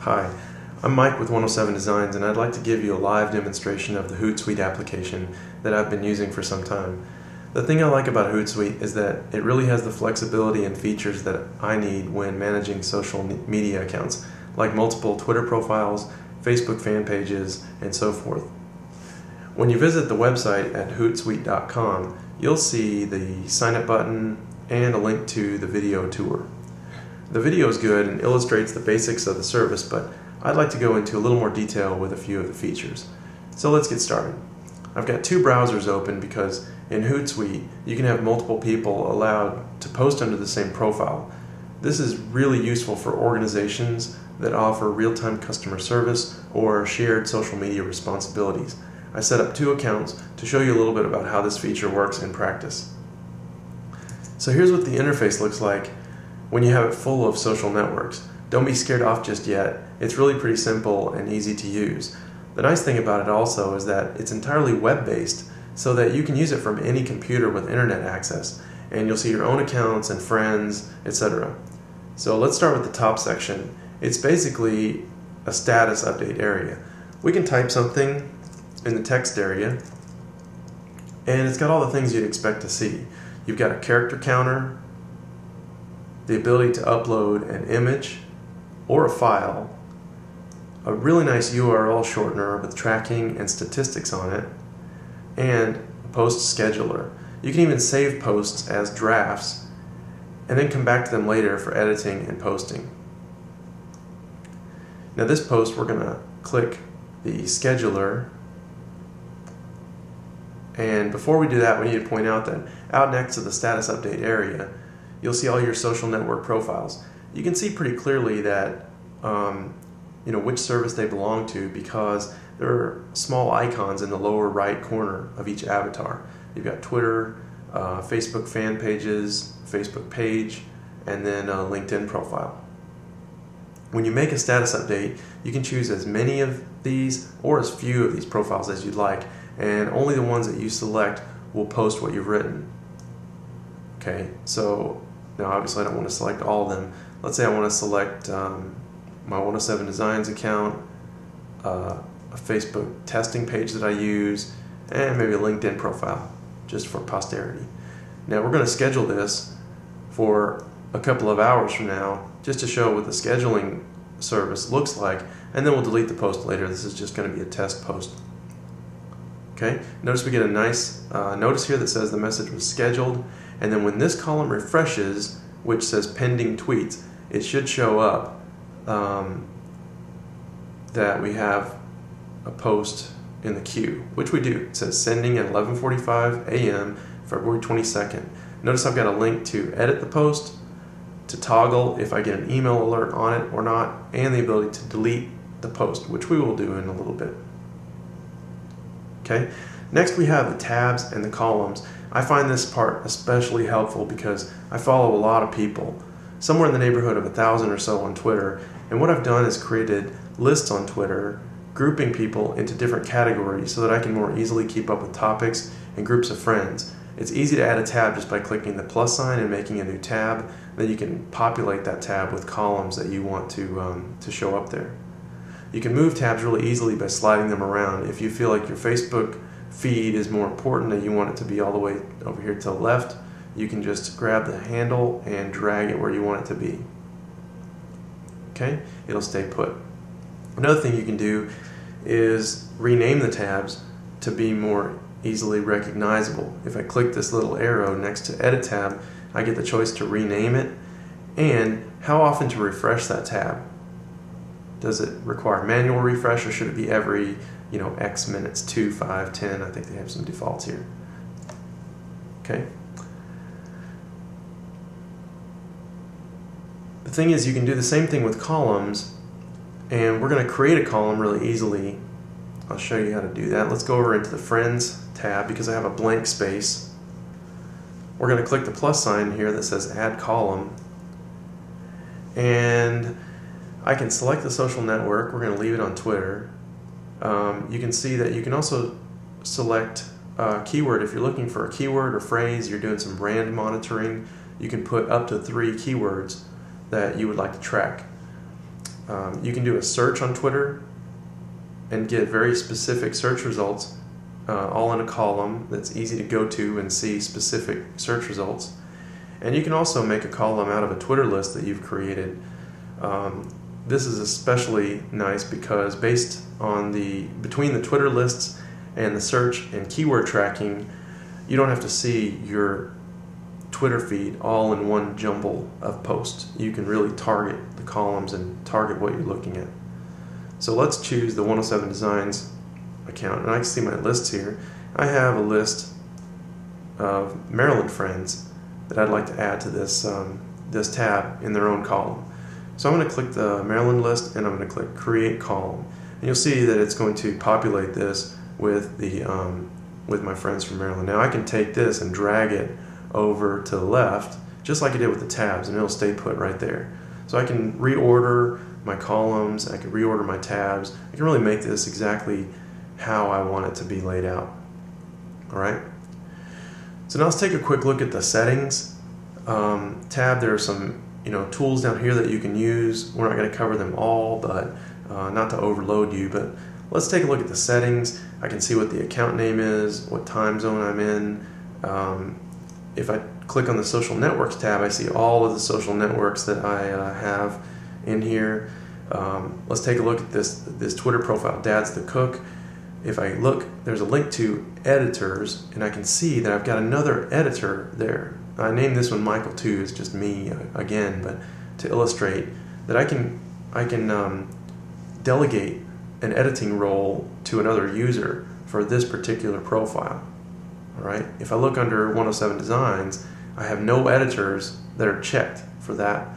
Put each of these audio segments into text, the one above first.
Hi, I'm Mike with 107 Designs, and I'd like to give you a live demonstration of the Hootsuite application that I've been using for some time. The thing I like about Hootsuite is that it really has the flexibility and features that I need when managing social media accounts, like multiple Twitter profiles, Facebook fan pages, and so forth. When you visit the website at hootsuite.com, you'll see the sign up button and a link to the video tour. The video is good and illustrates the basics of the service, but I'd like to go into a little more detail with a few of the features. So let's get started. I've got two browsers open because in Hootsuite you can have multiple people allowed to post under the same profile. This is really useful for organizations that offer real-time customer service or shared social media responsibilities. I set up two accounts to show you a little bit about how this feature works in practice. So here's what the interface looks like when you have it full of social networks. Don't be scared off just yet. It's really pretty simple and easy to use. The nice thing about it also is that it's entirely web-based, so that you can use it from any computer with internet access, and you'll see your own accounts and friends, etc. So let's start with the top section. It's basically a status update area. We can type something in the text area, and it's got all the things you'd expect to see. You've got a character counter, the ability to upload an image or a file, a really nice URL shortener with tracking and statistics on it, and a post scheduler. You can even save posts as drafts and then come back to them later for editing and posting. Now this post, we're going to click the scheduler, and before we do that, we need to point out that out next to the status update area, you'll see all your social network profiles. You can see pretty clearly that which service they belong to, because there are small icons in the lower right corner of each avatar. You've got Twitter, Facebook fan pages, Facebook page, and then a LinkedIn profile. When you make a status update, you can choose as many of these or as few of these profiles as you'd like, and only the ones that you select will post what you've written. Okay, so now obviously I don't want to select all of them. Let's say I want to select my 107 Designs account, a Facebook testing page that I use, and maybe a LinkedIn profile, just for posterity. Now we're going to schedule this for a couple of hours from now, just to show what the scheduling service looks like, and then we'll delete the post later. This is just going to be a test post. Okay, notice we get a nice notice here that says the message was scheduled, and then when this column refreshes, which says pending tweets, it should show up that we have a post in the queue, which we do. It says sending at 11:45 a.m. February 22nd. Notice I've got a link to edit the post, to toggle if I get an email alert on it or not, and the ability to delete the post, which we will do in a little bit. Okay. Next we have the tabs and the columns. I find this part especially helpful because I follow a lot of people, somewhere in the neighborhood of 1,000 or so on Twitter, and what I've done is created lists on Twitter grouping people into different categories so that I can more easily keep up with topics and groups of friends. It's easy to add a tab just by clicking the plus sign and making a new tab. Then you can populate that tab with columns that you want to show up there. You can move tabs really easily by sliding them around. If you feel like your Facebook feed is more important and you want it to be all the way over here to the left, you can just grab the handle and drag it where you want it to be. Okay, it'll stay put. Another thing you can do is rename the tabs to be more easily recognizable. If I click this little arrow next to Edit tab, I get the choice to rename it and how often to refresh that tab. Does it require manual refresh, or should it be every X minutes, 2, 5, 10? I think they have some defaults here. Okay. The thing is, you can do the same thing with columns, and we're going to create a column really easily. I'll show you how to do that. Let's go over into the Friends tab because I have a blank space. We're going to click the plus sign here that says Add Column, and I can select the social network. We're going to leave it on Twitter. You can see that you can also select a keyword. If you're looking for a keyword or phrase, you're doing some brand monitoring, you can put up to 3 keywords that you would like to track. You can do a search on Twitter and get very specific search results, all in a column that's easy to go to and see specific search results. And you can also make a column out of a Twitter list that you've created. This is especially nice because based on between the Twitter lists and the search and keyword tracking, you don't have to see your Twitter feed all in one jumble of posts. You can really target the columns and target what you're looking at. So let's choose the 107 Designs account, and I can see my lists here. I have a list of Maryland friends that I'd like to add to this tab in their own column. So I'm going to click the Maryland list and I'm going to click Create Column, and you'll see that it's going to populate this with with my friends from Maryland. Now I can take this and drag it over to the left, just like I did with the tabs, and it'll stay put right there. So I can reorder my columns, I can reorder my tabs, I can really make this exactly how I want it to be laid out. Alright? So now let's take a quick look at the settings tab. There are some tools down here that you can use. We're not going to cover them all, but not to overload you, but let's take a look at the settings. I can see what the account name is, what time zone I'm in. If I click on the social networks tab, I see all of the social networks that I have in here. Let's take a look at this Twitter profile, Dad's the Cook. If I look, there's a link to editors, and I can see that I've got another editor there. I named this one Michael 2, it's just me again, but to illustrate that I can delegate an editing role to another user for this particular profile. Alright, if I look under 107 Designs, I have no editors that are checked for that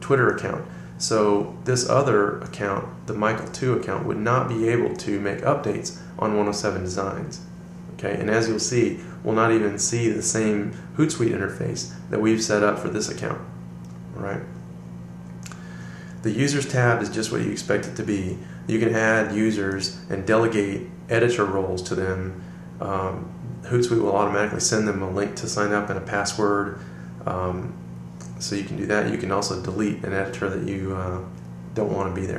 Twitter account. So this other account, the Michael 2 account, would not be able to make updates on 107 Designs. Okay, and as you'll see, we'll not even see the same Hootsuite interface that we've set up for this account. Alright. The Users tab is just what you expect it to be. You can add users and delegate editor roles to them. Hootsuite will automatically send them a link to sign up and a password. So you can do that. You can also delete an editor that you don't want to be there.